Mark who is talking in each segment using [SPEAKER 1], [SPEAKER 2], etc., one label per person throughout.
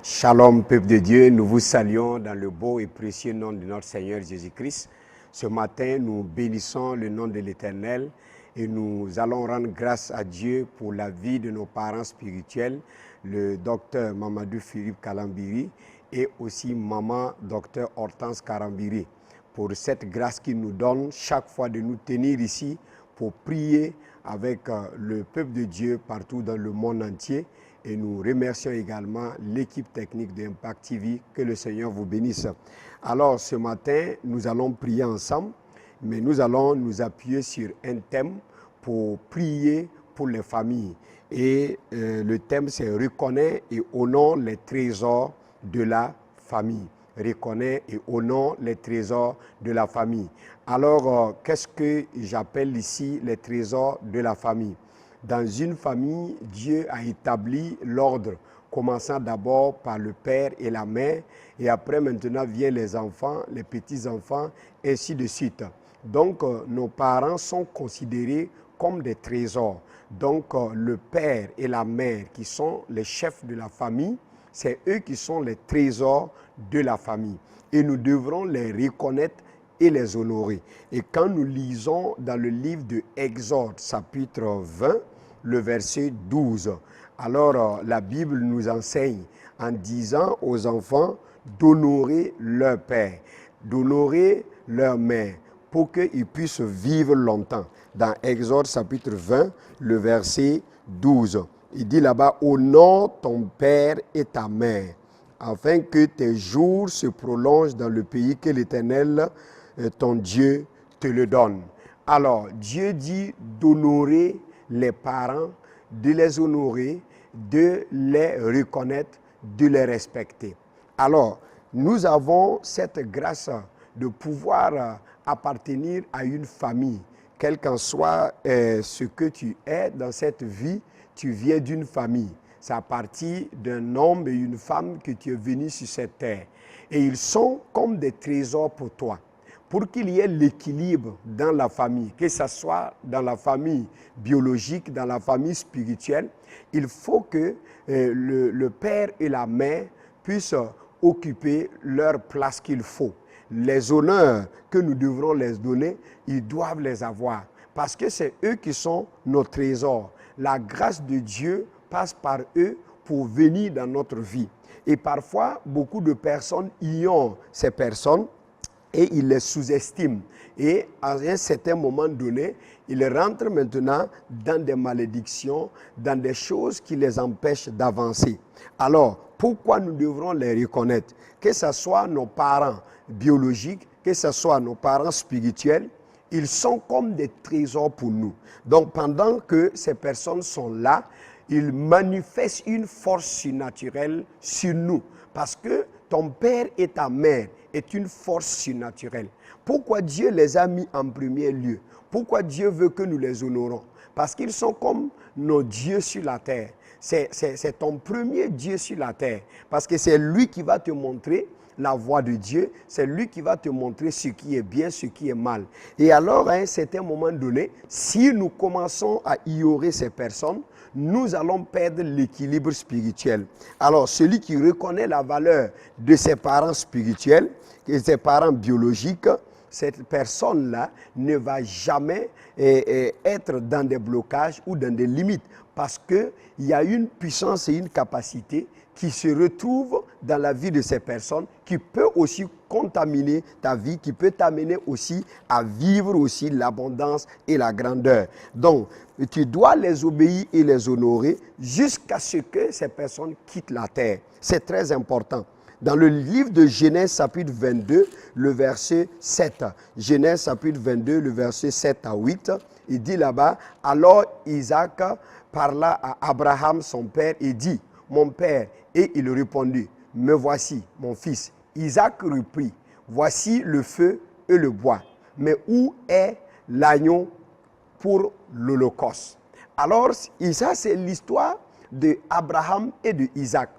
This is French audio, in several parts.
[SPEAKER 1] Shalom, peuple de Dieu, nous vous saluons dans le beau et précieux nom de notre Seigneur Jésus-Christ. Ce matin, nous bénissons le nom de l'Éternel et nous allons rendre grâce à Dieu pour la vie de nos parents spirituels, le docteur Mamadou Philippe Kalambiri et aussi maman docteur Hortense Karambiri, pour cette grâce qu'il nous donne chaque fois de nous tenir ici pour prier avec le peuple de Dieu partout dans le monde entier. Et nous remercions également l'équipe technique d'Impact TV. Que le Seigneur vous bénisse. Alors ce matin, nous allons prier ensemble, mais nous allons nous appuyer sur un thème pour prier pour les familles. Et le thème, c'est « Reconnaître et honore les trésors de la famille ». Reconnaître et honore les trésors de la famille. Alors, qu'est-ce que j'appelle ici les trésors de la famille? Dans une famille, Dieu a établi l'ordre, commençant d'abord par le père et la mère, et après maintenant viennent les enfants, les petits-enfants, ainsi de suite. Donc, nos parents sont considérés comme des trésors. Donc, le père et la mère, qui sont les chefs de la famille, c'est eux qui sont les trésors de la famille. Et nous devrons les reconnaître et les honorer. Et quand nous lisons dans le livre de Exode, chapitre 20, le verset 12, alors la Bible nous enseigne en disant aux enfants d'honorer leur père, d'honorer leur mère, pour qu'ils puissent vivre longtemps. Dans Exode, chapitre 20, le verset 12, il dit là-bas, honore ton père et ta mère, afin que tes jours se prolongent dans le pays que l'Éternel, ton Dieu, te le donne. Alors, Dieu dit d'honorer les parents, de les honorer, de les reconnaître, de les respecter. Alors, nous avons cette grâce de pouvoir appartenir à une famille. Quel qu'en soit ce que tu es dans cette vie, tu viens d'une famille. C'est à partir d'un homme et une femme que tu es venu sur cette terre. Et ils sont comme des trésors pour toi. Pour qu'il y ait l'équilibre dans la famille, que ce soit dans la famille biologique, dans la famille spirituelle, il faut que le père et la mère puissent occuper leur place qu'il faut. Les honneurs que nous devrons les donner, ils doivent les avoir. Parce que c'est eux qui sont nos trésors. La grâce de Dieu passe par eux pour venir dans notre vie. Et parfois, beaucoup de personnes ignorent ces personnes et ils les sous-estiment. Et à un certain moment donné, ils rentrent maintenant dans des malédictions, dans des choses qui les empêchent d'avancer. Alors, pourquoi nous devrons les reconnaître? Que ce soit nos parents biologiques, que ce soit nos parents spirituels, ils sont comme des trésors pour nous. Donc, pendant que ces personnes sont là, ils manifestent une force surnaturelle sur nous. Parce que ton père et ta mère est une force surnaturelle. Pourquoi Dieu les a mis en premier lieu? Pourquoi Dieu veut que nous les honorons? Parce qu'ils sont comme nos dieux sur la terre. C'est ton premier Dieu sur la terre. Parce que c'est lui qui va te montrer la voie de Dieu. C'est lui qui va te montrer ce qui est bien, ce qui est mal. Et alors, à un certain moment donné, si nous commençons à ignorer ces personnes, nous allons perdre l'équilibre spirituel. Alors, celui qui reconnaît la valeur de ses parents spirituels, de ses parents biologiques, cette personne-là ne va jamais être dans des blocages ou dans des limites parce qu'il y a une puissance et une capacité qui se retrouve dans la vie de ces personnes, qui peut aussi contaminer ta vie, qui peut t'amener aussi à vivre aussi l'abondance et la grandeur. Donc, tu dois les obéir et les honorer jusqu'à ce que ces personnes quittent la terre. C'est très important. Dans le livre de Genèse, chapitre 22, le verset 7. Genèse, chapitre 22, le verset 7 à 8. Il dit là-bas, « Alors Isaac parla à Abraham, son père, et dit, « Mon père. » Et il répondit, « Me voici, mon fils. » Isaac reprit, « Voici le feu et le bois. Mais où est l'agneau pour l'holocauste? » Alors, ça c'est l'histoire d'Abraham et d'Isaac.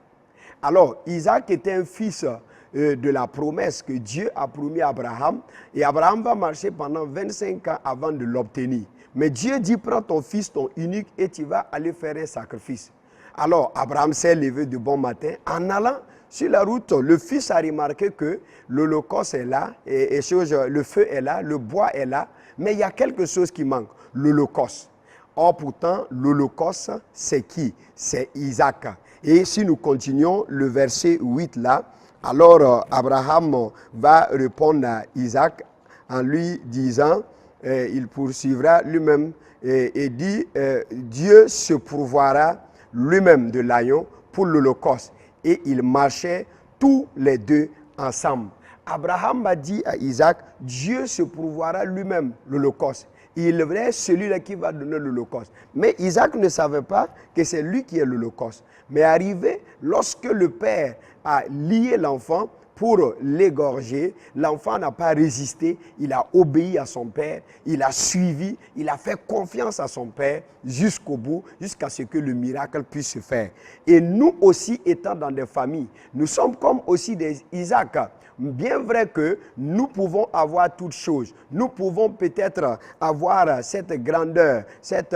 [SPEAKER 1] Alors, Isaac était un fils de la promesse que Dieu a promis à Abraham. Et Abraham va marcher pendant 25 ans avant de l'obtenir. Mais Dieu dit, prends ton fils, ton unique, et tu vas aller faire un sacrifice. Alors, Abraham s'est levé de bon matin en allant Sur la route, le fils a remarqué que l'holocauste est là, le feu est là, le bois est là, mais il y a quelque chose qui manque, l'holocauste. Or pourtant, l'holocauste, c'est qui? C'est Isaac. Et si nous continuons le verset 8 là, alors Abraham va répondre à Isaac en lui disant, il poursuivra lui-même et dit, Dieu se pourvoira lui-même de l'agneau pour l'holocauste. Et ils marchaient tous les deux ensemble. Abraham a dit à Isaac, Dieu se pourvoira lui-même l'holocauste. Il est vrai, celui-là qui va donner l'holocauste. Mais Isaac ne savait pas que c'est lui qui est l'holocauste. Mais arrivé, lorsque le père a lié l'enfant pour l'égorger, l'enfant n'a pas résisté, il a obéi à son père, il a suivi, il a fait confiance à son père jusqu'au bout, jusqu'à ce que le miracle puisse se faire. Et nous aussi, étant dans des familles, nous sommes comme aussi des Isaac. Bien vrai que nous pouvons avoir toutes choses, nous pouvons peut-être avoir cette grandeur, cette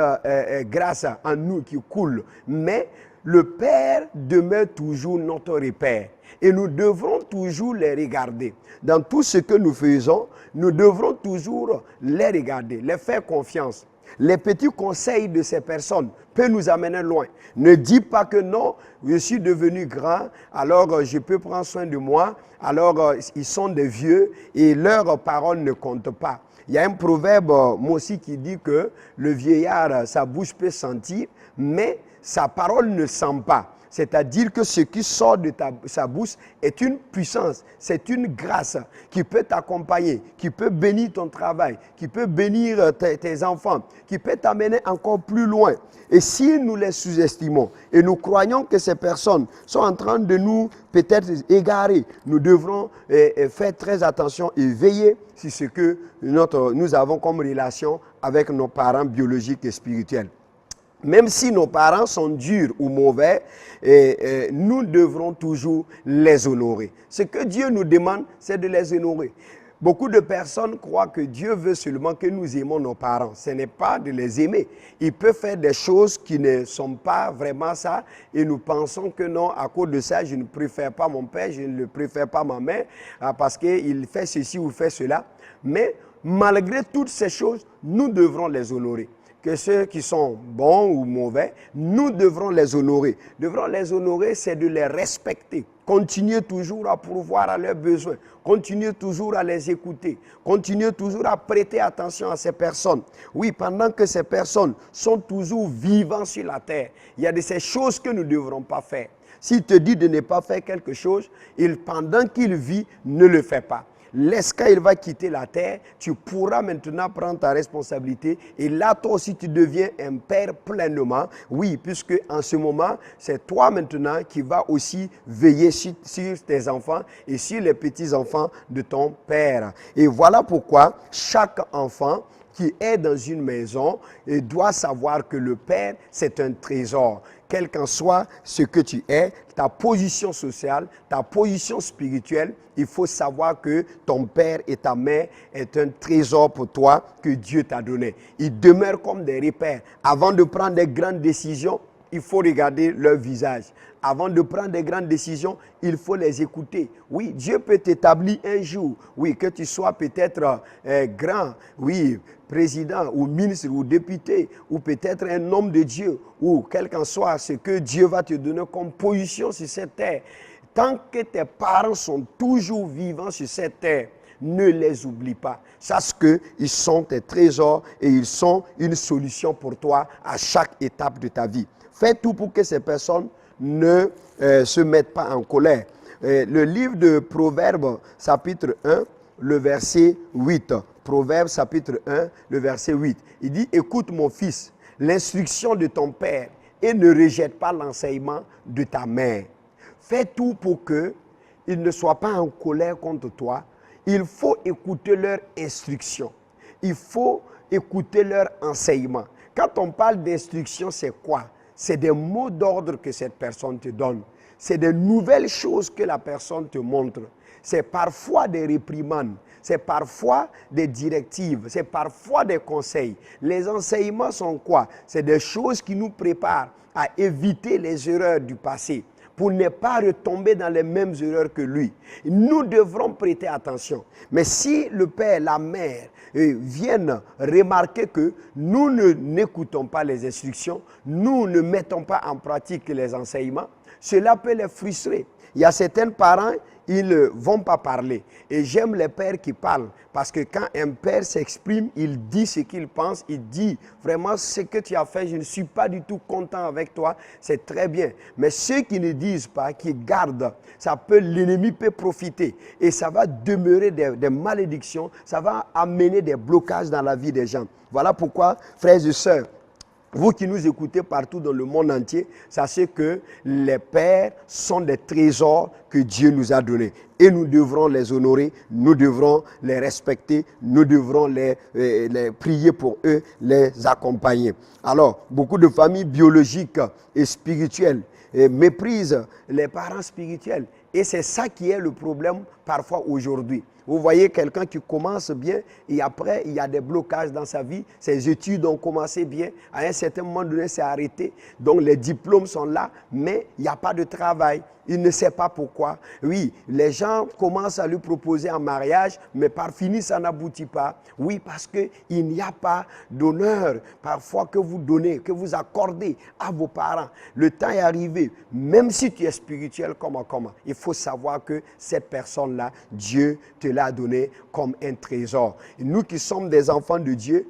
[SPEAKER 1] grâce en nous qui coule, mais le Père demeure toujours notre repère et nous devrons toujours les regarder. Dans tout ce que nous faisons, nous devrons toujours les regarder, les faire confiance. Les petits conseils de ces personnes peuvent nous amener loin. Ne dis pas que non, je suis devenu grand, alors je peux prendre soin de moi, alors ils sont des vieux et leurs paroles ne comptent pas. Il y a un proverbe, moi aussi, qui dit que le vieillard, sa bouche peut sentir, mais sa parole ne sent pas. C'est-à-dire que ce qui sort de sa bouche est une puissance, c'est une grâce qui peut t'accompagner, qui peut bénir ton travail, qui peut bénir tes enfants, qui peut t'amener encore plus loin. Et si nous les sous-estimons et nous croyons que ces personnes sont en train de nous peut-être égarer, nous devrons faire très attention et veiller sur ce que nous avons comme relation avec nos parents biologiques et spirituels. Même si nos parents sont durs ou mauvais, nous devrons toujours les honorer. Ce que Dieu nous demande, c'est de les honorer. Beaucoup de personnes croient que Dieu veut seulement que nous aimons nos parents. Ce n'est pas de les aimer. Ils peuvent faire des choses qui ne sont pas vraiment ça et nous pensons que non, à cause de ça, je ne préfère pas mon père, je ne préfère pas ma mère parce qu'il fait ceci ou fait cela. Mais malgré toutes ces choses, nous devrons les honorer. Que ceux qui sont bons ou mauvais, nous devrons les honorer. Devrons les honorer, c'est de les respecter. Continuer toujours à pourvoir à leurs besoins. Continuer toujours à les écouter. Continuer toujours à prêter attention à ces personnes. Oui, pendant que ces personnes sont toujours vivants sur la terre, il y a de ces choses que nous ne devrons pas faire. S'il te dit de ne pas faire quelque chose, pendant qu'il vit, ne le fait pas. Laisse quand il va quitter la terre, tu pourras maintenant prendre ta responsabilité et là toi aussi tu deviens un père pleinement. Oui, puisque en ce moment, c'est toi maintenant qui vas aussi veiller sur tes enfants et sur les petits-enfants de ton père. Et voilà pourquoi chaque enfant qui est dans une maison doit savoir que le père, c'est un trésor. Quel qu'en soit ce que tu es, ta position sociale, ta position spirituelle, il faut savoir que ton père et ta mère est un trésor pour toi que Dieu t'a donné. Ils demeurent comme des repères. Avant de prendre des grandes décisions, il faut regarder leur visage. Avant de prendre des grandes décisions, il faut les écouter. Oui, Dieu peut t'établir un jour. Oui, que tu sois peut-être grand, oui, président ou ministre ou député ou peut-être un homme de Dieu ou quel qu'en soit ce que Dieu va te donner comme position sur cette terre. Tant que tes parents sont toujours vivants sur cette terre, ne les oublie pas. Sache qu'ils sont tes trésors et ils sont une solution pour toi à chaque étape de ta vie. Fais tout pour que ces personnes ne se mettent pas en colère. Le livre de Proverbes, chapitre 1, le verset 8. Proverbes, chapitre 1, le verset 8. Il dit, écoute mon fils, l'instruction de ton père et ne rejette pas l'enseignement de ta mère. Fais tout pour qu'ils ne soient pas en colère contre toi. Il faut écouter leur instruction. Il faut écouter leur enseignement. Quand on parle d'instruction, c'est quoi? C'est des mots d'ordre que cette personne te donne. C'est des nouvelles choses que la personne te montre. C'est parfois des réprimandes. C'est parfois des directives. C'est parfois des conseils. Les enseignements sont quoi? C'est des choses qui nous préparent à éviter les erreurs du passé. pour ne pas retomber dans les mêmes erreurs que lui. Nous devrons prêter attention. Mais si le père, la mère viennent remarquer que nous n'écoutons pas les instructions, nous ne mettons pas en pratique les enseignements, cela peut les frustrer. Il y a certains parents, ils ne vont pas parler. Et j'aime les pères qui parlent. Parce que quand un père s'exprime, il dit ce qu'il pense. Il dit vraiment ce que tu as fait, je ne suis pas du tout content avec toi. C'est très bien. Mais ceux qui ne disent pas, qui gardent, l'ennemi peut profiter. Et ça va demeurer des malédictions. Ça va amener des blocages dans la vie des gens. Voilà pourquoi, frères et sœurs, vous qui nous écoutez partout dans le monde entier, sachez que les pères sont des trésors que Dieu nous a donnés. Et nous devrons les honorer, nous devrons les respecter, nous devrons les prier pour eux, les accompagner. Alors, beaucoup de familles biologiques et spirituelles méprisent les parents spirituels. Et c'est ça qui est le problème parfois aujourd'hui. Vous voyez quelqu'un qui commence bien et après, il y a des blocages dans sa vie. Ses études ont commencé bien. À un certain moment donné, c'est arrêté. Donc, les diplômes sont là, mais il n'y a pas de travail. Il ne sait pas pourquoi. Oui, les gens commencent à lui proposer un mariage, mais par fini, ça n'aboutit pas. Oui, parce qu'il n'y a pas d'honneur parfois que vous donnez, que vous accordez à vos parents. Le temps est arrivé. Même si tu es spirituel, comment, il faut savoir que cette personne-là, Dieu te l'a donné comme un trésor. Et nous qui sommes des enfants de Dieu,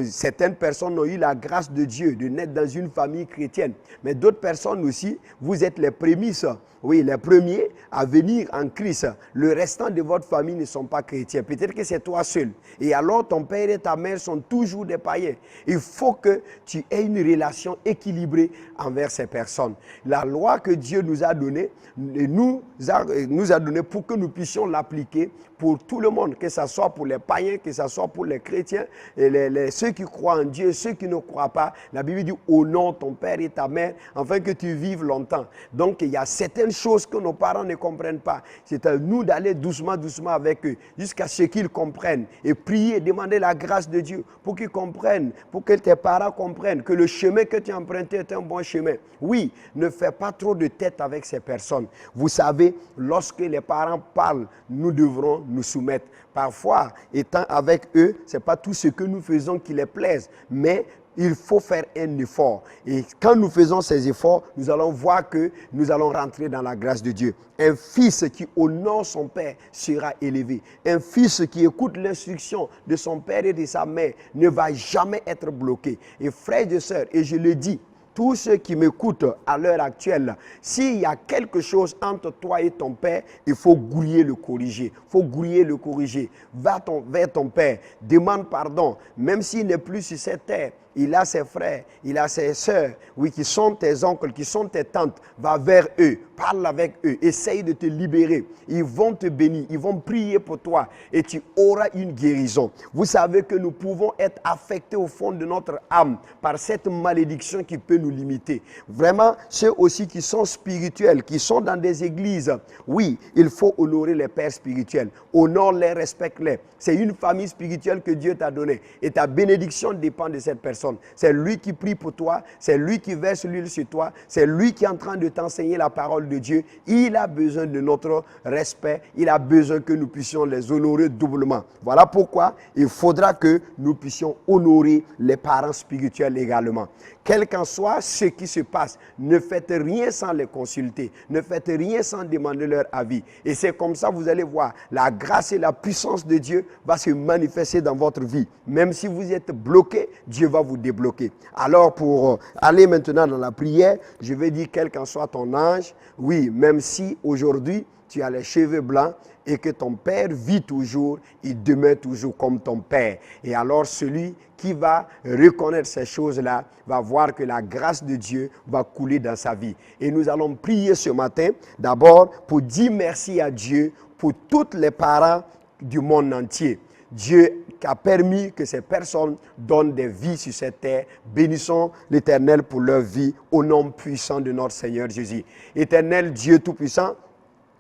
[SPEAKER 1] certaines personnes ont eu la grâce de Dieu de naître dans une famille chrétienne. Mais d'autres personnes aussi, vous êtes les prémices. Oui, les premiers à venir en Christ. Le restant de votre famille ne sont pas chrétiens. Peut-être que c'est toi seul. Et alors, ton père et ta mère sont toujours des païens. Il faut que tu aies une relation équilibrée envers ces personnes. La loi que Dieu nous a donnée, nous a donné pour que nous puissions l'appliquer pour tout le monde, que ce soit pour les païens, que ce soit pour les chrétiens, et ceux qui croient en Dieu, ceux qui ne croient pas. La Bible dit honore ton père et ta mère, afin que tu vives longtemps. Donc il y a certaines choses que nos parents ne comprennent pas. C'est à nous d'aller doucement avec eux, jusqu'à ce qu'ils comprennent. Et prier, demander la grâce de Dieu pour qu'ils comprennent, pour que tes parents comprennent que le chemin que tu as emprunté est un bon chemin. Oui, ne fais pas trop de tête avec ces personnes. Vous savez, lorsque les parents parlent, nous devrons nous soumettre. Parfois, étant avec eux, ce n'est pas tout ce que nous faisons qui les plaise, mais il faut faire un effort. Et quand nous faisons ces efforts, nous allons voir que nous allons rentrer dans la grâce de Dieu. Un fils qui honore son père sera élevé. Un fils qui écoute l'instruction de son père et de sa mère ne va jamais être bloqué. Et frères et sœurs, et je le dis, tous ceux qui m'écoutent à l'heure actuelle, s'il y a quelque chose entre toi et ton père, il faut grouiller le corriger. Il faut grouiller le corriger. Va vers ton père, demande pardon, même s'il n'est plus sur cette terre. Il a ses frères, il a ses sœurs, oui, qui sont tes oncles, qui sont tes tantes. Va vers eux, parle avec eux, essaye de te libérer. Ils vont te bénir, ils vont prier pour toi et tu auras une guérison. Vous savez que nous pouvons être affectés au fond de notre âme par cette malédiction qui peut nous limiter. Vraiment, ceux aussi qui sont spirituels, qui sont dans des églises, oui, il faut honorer les pères spirituels. Honore-les, respecte-les. C'est une famille spirituelle que Dieu t'a donnée et ta bénédiction dépend de cette personne. C'est lui qui prie pour toi, c'est lui qui verse l'huile sur toi, c'est lui qui est en train de t'enseigner la parole de Dieu. Il a besoin de notre respect, il a besoin que nous puissions les honorer doublement. Voilà pourquoi il faudra que nous puissions honorer les parents spirituels également. Quel qu'en soit ce qui se passe, ne faites rien sans les consulter, ne faites rien sans demander leur avis. Et c'est comme ça, vous allez voir, la grâce et la puissance de Dieu va se manifester dans votre vie. Même si vous êtes bloqué, Dieu va vous débloquer. Alors pour aller maintenant dans la prière, je vais dire quel qu'en soit ton âge, oui, même si aujourd'hui tu as les cheveux blancs et que ton père vit toujours, il demeure toujours comme ton père. Et alors celui qui va reconnaître ces choses-là va voir que la grâce de Dieu va couler dans sa vie. Et nous allons prier ce matin d'abord pour dire merci à Dieu pour tous les parents du monde entier. Dieu qui a permis que ces personnes donnent des vies sur cette terre. Bénissons l'Éternel pour leur vie au nom puissant de notre Seigneur Jésus. Éternel Dieu Tout-Puissant,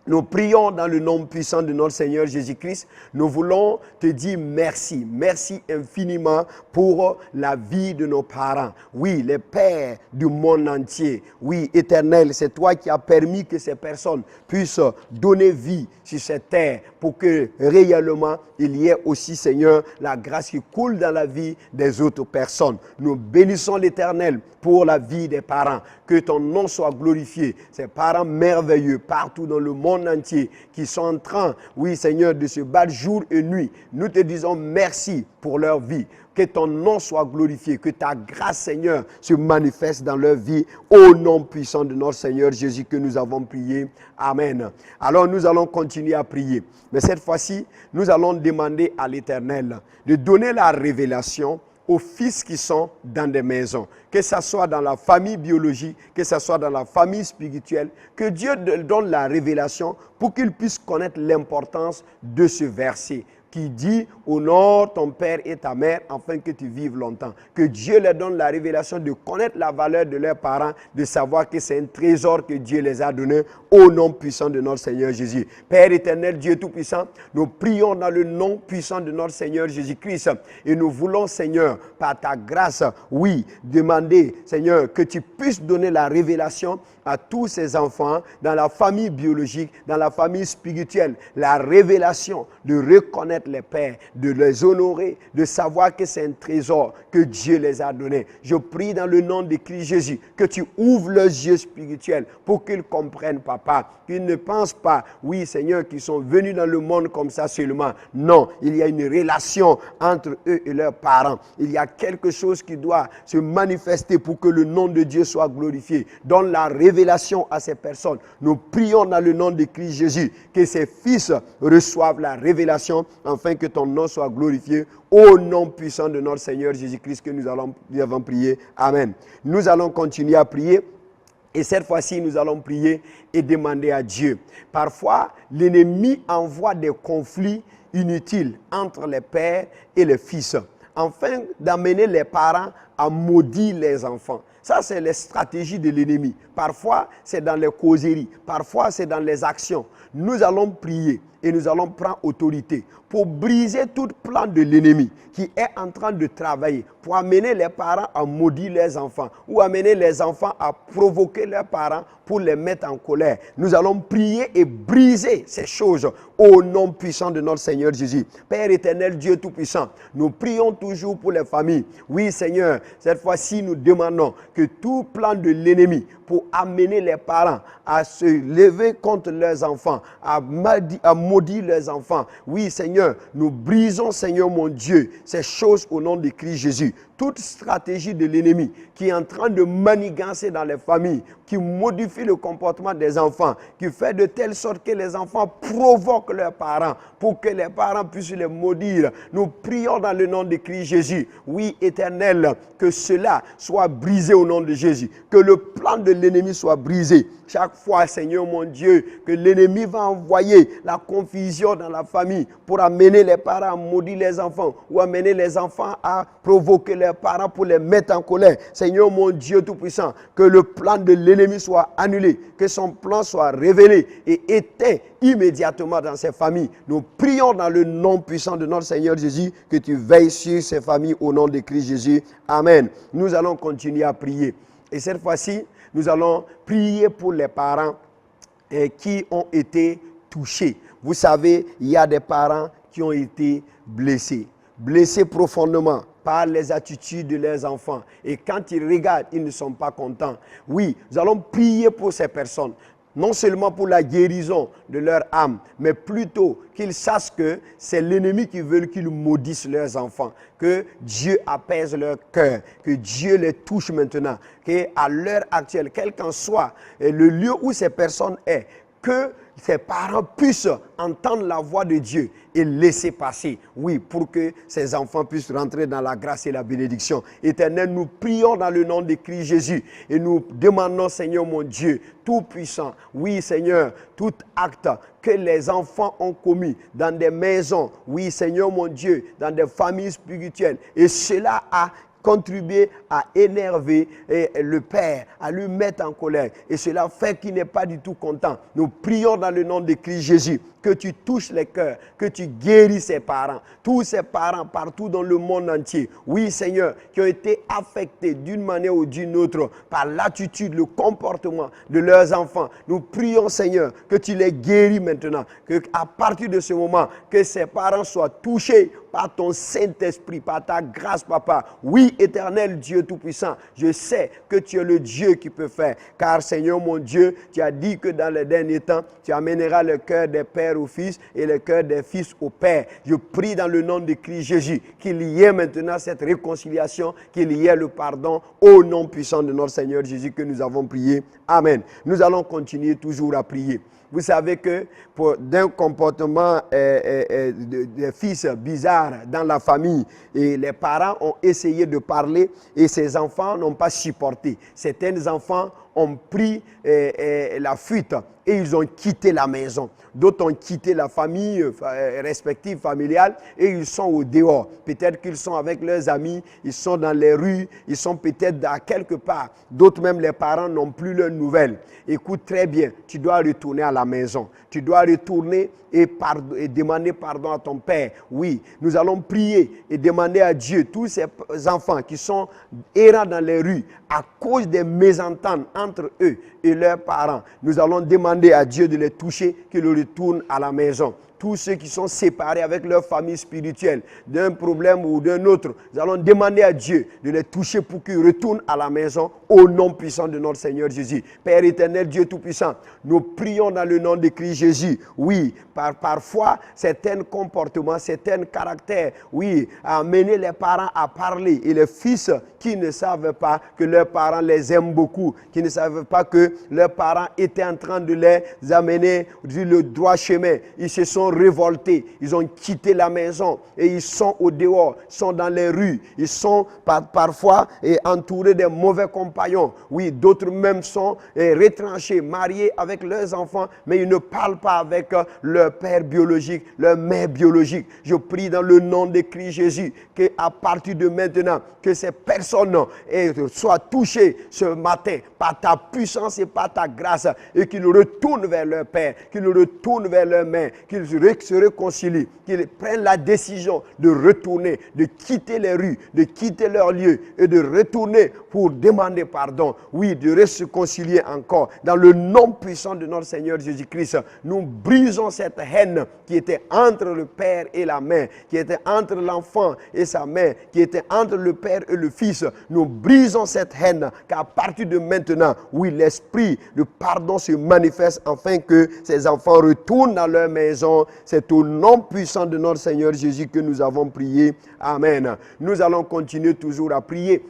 [SPEAKER 1] Nous prions dans le nom puissant de notre Seigneur Jésus-Christ. Nous voulons te dire merci. Merci infiniment pour la vie de nos parents. Oui, les pères du monde entier. Oui, Éternel, c'est toi qui as permis que ces personnes puissent donner vie sur cette terre pour que réellement il y ait aussi, Seigneur, la grâce qui coule dans la vie des autres personnes. Nous bénissons l'Éternel pour la vie des parents. Que ton nom soit glorifié. Ces parents merveilleux partout dans le monde entier qui sont en train, oui Seigneur, de se battre jour et nuit. Nous te disons merci pour leur vie. Que ton nom soit glorifié, que ta grâce, Seigneur, se manifeste dans leur vie. Au nom puissant de notre Seigneur Jésus que nous avons prié. Amen. Alors nous allons continuer à prier. Mais cette fois-ci, nous allons demander à l'Éternel de donner la révélation aux fils qui sont dans des maisons, que ce soit dans la famille biologique, que ce soit dans la famille spirituelle, que Dieu donne la révélation pour qu'ils puissent connaître l'importance de ce verset qui dit « Honore ton père et ta mère afin que tu vives longtemps ». Que Dieu leur donne la révélation de connaître la valeur de leurs parents, de savoir que c'est un trésor que Dieu les a donné au nom puissant de notre Seigneur Jésus. Père éternel, Dieu Tout-Puissant, nous prions dans le nom puissant de notre Seigneur Jésus-Christ et nous voulons, Seigneur, par ta grâce, oui, demander, Seigneur, que tu puisses donner la révélation à tous ces enfants dans la famille biologique, dans la famille spirituelle, la révélation de reconnaître les pères, de les honorer, de savoir que c'est un trésor que Dieu les a donné. Je prie dans le nom de Christ Jésus que tu ouvres leurs yeux spirituels pour qu'ils comprennent, Papa, qu'ils ne pensent pas, oui Seigneur, qu'ils sont venus dans le monde comme ça seulement. Non, il y a une relation entre eux et leurs parents. Il y a quelque chose qui doit se manifester pour que le nom de Dieu soit glorifié. Donne la révélation à ces personnes. Nous prions dans le nom de Christ Jésus que ces fils reçoivent la révélation afin que ton nom soit glorifié au nom puissant de notre Seigneur Jésus-Christ que nous avons prié. Amen. Nous allons continuer à prier. Et cette fois-ci, nous allons prier et demander à Dieu. Parfois, l'ennemi envoie des conflits inutiles entre les pères et les fils, afin d'amener les parents à maudire les enfants. Ça, c'est les stratégies de l'ennemi. Parfois, c'est dans les causeries. Parfois, c'est dans les actions. Nous allons prier et nous allons prendre autorité pour briser tout plan de l'ennemi qui est en train de travailler pour amener les parents à maudire les enfants ou amener les enfants à provoquer leurs parents pour les mettre en colère. Nous allons prier et briser ces choses au nom puissant de notre Seigneur Jésus. Père éternel, Dieu Tout-Puissant, nous prions toujours pour les familles. Oui Seigneur, cette fois-ci nous demandons que tout plan de l'ennemi pour amener les parents à se lever contre leurs enfants, à maudire leurs enfants. Oui Seigneur, nous brisons Seigneur mon Dieu ces choses au nom de Christ Jésus. Toute stratégie de l'ennemi qui est en train de manigancer dans les familles, qui modifie le comportement des enfants, qui fait de telle sorte que les enfants provoquent leurs parents pour que les parents puissent les maudire. Nous prions dans le nom de Christ Jésus. Oui, Éternel, que cela soit brisé au nom de Jésus. Que le plan de l'ennemi soit brisé. Chaque fois, Seigneur mon Dieu, que l'ennemi va envoyer la confusion dans la famille pour amener les parents à maudire les enfants ou amener les enfants à provoquer leurs parents pour les mettre en colère. Seigneur mon Dieu Tout-Puissant, que le plan de l'ennemi soit annulé, que son plan soit révélé et éteint immédiatement dans ces familles. Nous prions dans le nom puissant de notre Seigneur Jésus que tu veilles sur ces familles au nom de Christ Jésus. Amen. Nous allons continuer à prier. Et cette fois-ci, nous allons prier pour les parents qui ont été touchés. Vous savez, il y a des parents qui ont été blessés profondément par les attitudes de leurs enfants. Et quand ils regardent, ils ne sont pas contents. Oui, nous allons prier pour ces personnes. Non seulement pour la guérison de leur âme, mais plutôt qu'ils sachent que c'est l'ennemi qui veut qu'ils maudissent leurs enfants. Que Dieu apaise leur cœur, que Dieu les touche maintenant. Qu'à l'heure actuelle, quel qu'en soit le lieu où ces personnes sont, que ces parents puissent entendre la voix de Dieu et laisser passer. Oui, pour que ces enfants puissent rentrer dans la grâce et la bénédiction. Éternel, nous prions dans le nom de Christ Jésus et nous demandons, Seigneur mon Dieu, Tout-Puissant, oui Seigneur, tout acte que les enfants ont commis dans des maisons, oui Seigneur mon Dieu, dans des familles spirituelles, et cela a contribué à énerver le Père, à lui mettre en colère. Et cela fait qu'il n'est pas du tout content. Nous prions dans le nom de Christ Jésus que tu touches les cœurs, que tu guéris ses parents, tous ses parents partout dans le monde entier. Oui, Seigneur, qui ont été affectés d'une manière ou d'une autre par l'attitude, le comportement de leurs enfants. Nous prions, Seigneur, que tu les guéris maintenant, que à partir de ce moment, que ces parents soient touchés par ton Saint-Esprit, par ta grâce, Papa. Oui, éternel Dieu Tout-Puissant, je sais que tu es le Dieu qui peut faire. Car, Seigneur mon Dieu, tu as dit que dans les derniers temps, tu amèneras le cœur des pères au fils et le cœur des fils au père. Je prie dans le nom de Christ Jésus qu'il y ait maintenant cette réconciliation, qu'il y ait le pardon au nom puissant de notre Seigneur Jésus que nous avons prié. Amen. Nous allons continuer toujours à prier. Vous savez que d'un comportement de fils bizarre dans la famille, et les parents ont essayé de parler et ces enfants n'ont pas supporté. Certains enfants ont pris la fuite et ils ont quitté la maison. D'autres ont quitté la famille respective, familiale, et ils sont au dehors. Peut-être qu'ils sont avec leurs amis, ils sont dans les rues, ils sont peut-être à quelque part. D'autres même, les parents n'ont plus leurs nouvelles. Écoute très bien, tu dois retourner à la maison. Tu dois retourner et demander pardon à ton Père. Oui, nous allons prier et demander à Dieu, tous ces enfants qui sont errants dans les rues à cause des mésententes entre eux et leurs parents. Nous allons demander à Dieu de les toucher, qu'ils retournent à la maison. Tous ceux qui sont séparés avec leur famille spirituelle d'un problème ou d'un autre, nous allons demander à Dieu de les toucher pour qu'ils retournent à la maison au nom puissant de notre Seigneur Jésus. Père éternel, Dieu Tout-Puissant, nous prions dans le nom de Christ Jésus. Oui, parfois, certains comportements, certains caractères, oui, à amener les parents à parler et les fils qui ne savent pas que leurs parents les aiment beaucoup, qui ne savent pas que leurs parents étaient en train de les amener sur le droit chemin. Ils se sont révoltés, ils ont quitté la maison et ils sont au dehors, sont dans les rues, ils sont parfois entourés de mauvais compagnons. Oui, d'autres même sont retranchés, mariés avec leurs enfants, mais ils ne parlent pas avec leur père biologique, leur mère biologique. Je prie dans le nom de Christ Jésus qu'à partir de maintenant, que ces personnes soient touchées ce matin par ta puissance et par ta grâce et qu'ils retournent vers leur père, qu'ils retournent vers leur mère, qu'ils se réconcilient, qu'ils prennent la décision de retourner, de quitter les rues, de quitter leur lieu et de retourner pour demander pardon. Oui, de se réconcilier encore. Dans le nom puissant de notre Seigneur Jésus-Christ, nous brisons cette haine qui était entre le père et la mère, qui était entre l'enfant et sa mère, qui était entre le père et le fils. Nous brisons cette haine qu'à partir de maintenant, oui, l'esprit de pardon se manifeste afin que ces enfants retournent dans leur maison. C'est au nom puissant de notre Seigneur Jésus que nous avons prié. Amen. Nous allons continuer toujours à prier.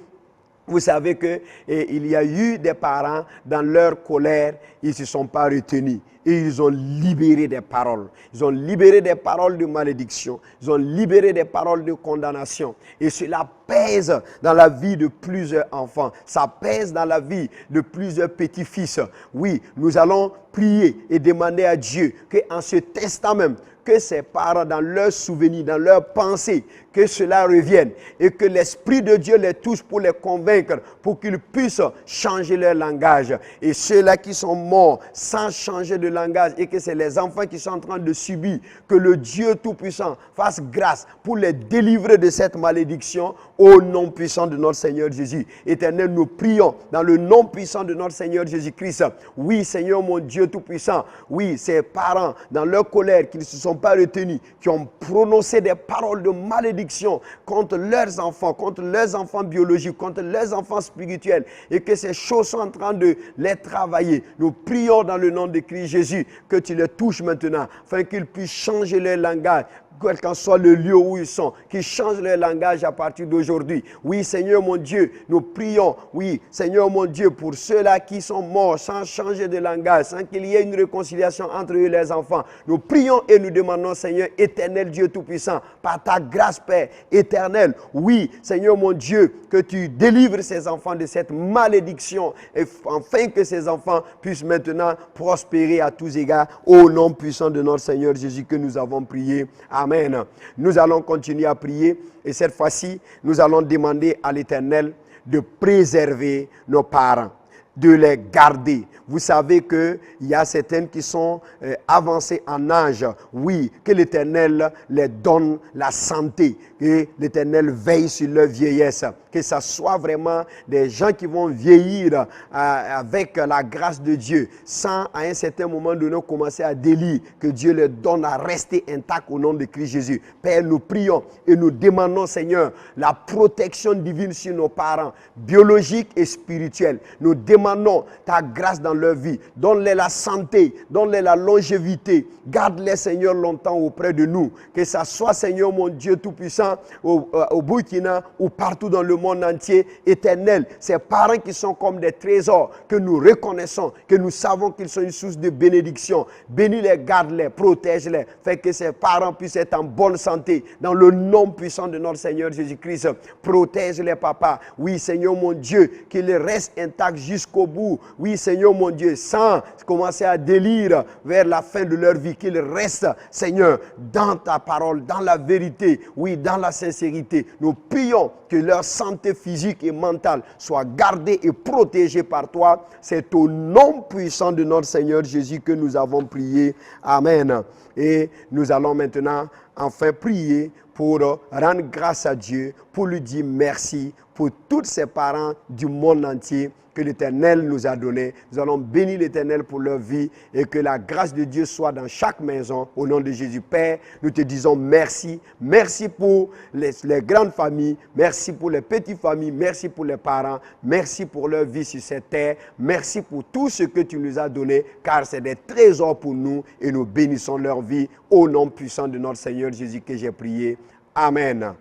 [SPEAKER 1] Vous savez qu'il y a eu des parents, dans leur colère, ils ne se sont pas retenus. Et ils ont libéré des paroles. Ils ont libéré des paroles de malédiction. Ils ont libéré des paroles de condamnation. Et cela pèse dans la vie de plusieurs enfants. Ça pèse dans la vie de plusieurs petits-fils. Oui, nous allons prier et demander à Dieu qu'en ce instant même, que ces parents, dans leurs souvenirs, dans leurs pensées, que cela revienne et que l'Esprit de Dieu les touche pour les convaincre, pour qu'ils puissent changer leur langage. Et ceux-là qui sont morts sans changer de langage et que c'est les enfants qui sont en train de subir, que le Dieu Tout-Puissant fasse grâce pour les délivrer de cette malédiction au nom puissant de notre Seigneur Jésus. Éternel, nous prions dans le nom puissant de notre Seigneur Jésus-Christ. Oui, Seigneur mon Dieu Tout-Puissant, oui, ces parents, dans leur colère, qui ne se sont pas retenus, qui ont prononcé des paroles de malédiction contre leurs enfants biologiques, contre leurs enfants spirituels, et que ces choses sont en train de les travailler. Nous prions dans le nom de Christ Jésus que tu les touches maintenant, afin qu'ils puissent changer leur langage, quel qu'en soit le lieu où ils sont, qu'ils changent leur langage à partir d'aujourd'hui. Oui, Seigneur mon Dieu, nous prions, oui, Seigneur mon Dieu, pour ceux-là qui sont morts sans changer de langage, sans qu'il y ait une réconciliation entre eux et les enfants. Nous prions et nous demandons demandons, Seigneur éternel, Dieu Tout-Puissant, par ta grâce, Père éternel, oui, Seigneur mon Dieu, que tu délivres ces enfants de cette malédiction, et afin que ces enfants puissent maintenant prospérer à tous égards, au nom puissant de notre Seigneur Jésus que nous avons prié. Amen. Nous allons continuer à prier, et cette fois-ci, nous allons demander à l'Éternel de préserver nos parents, de les garder. Vous savez qu'il y a certaines qui sont avancées en âge. Oui, que l'Éternel les donne la santé, que l'Éternel veille sur leur vieillesse, que ce soit vraiment des gens qui vont vieillir avec la grâce de Dieu, sans à un certain moment donné commencer à délire, que Dieu les donne à rester intacts au nom de Christ Jésus. Père, nous prions et nous demandons, Seigneur, la protection divine sur nos parents, biologiques et spirituels. Nous demandons ta grâce dans leur vie. Donne-les la santé, donne-les la longévité. Garde-les, Seigneur, longtemps auprès de nous. Que ça soit, Seigneur, mon Dieu Tout-Puissant, au Burkina ou partout dans le monde entier, éternel. Ces parents qui sont comme des trésors que nous reconnaissons, que nous savons qu'ils sont une source de bénédiction. Bénis-les, garde-les, protège-les. Fais que ces parents puissent être en bonne santé. Dans le nom puissant de notre Seigneur Jésus-Christ, protège-les, papa. Oui, Seigneur, mon Dieu, qu'ils restent intacts jusqu'au bout. Oui, Seigneur, mon Dieu, sans commencer à délire vers la fin de leur vie, qu'ils restent, Seigneur, dans ta parole, dans la vérité, oui, dans la sincérité. Nous prions que leur santé physique et mentale soit gardée et protégée par toi. C'est au nom puissant de notre Seigneur Jésus que nous avons prié. Amen. Et nous allons maintenant enfin prier pour rendre grâce à Dieu, pour lui dire merci pour tous ces parents du monde entier que l'Éternel nous a donné. Nous allons bénir l'Éternel pour leur vie et que la grâce de Dieu soit dans chaque maison. Au nom de Jésus, Père, nous te disons merci. Merci pour les grandes familles. Merci pour les petites familles. Merci pour les parents. Merci pour leur vie sur cette terre. Merci pour tout ce que tu nous as donné, car c'est des trésors pour nous et nous bénissons leur vie. Au nom puissant de notre Seigneur Jésus que j'ai prié. Amen.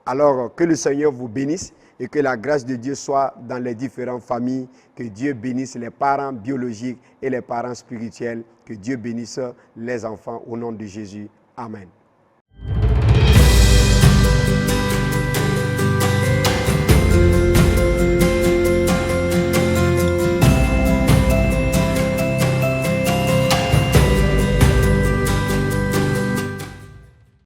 [SPEAKER 1] Alors, que le Seigneur vous bénisse et que la grâce de Dieu soit dans les différentes familles. Que Dieu bénisse les parents biologiques et les parents spirituels. Que Dieu bénisse les enfants au nom de Jésus. Amen.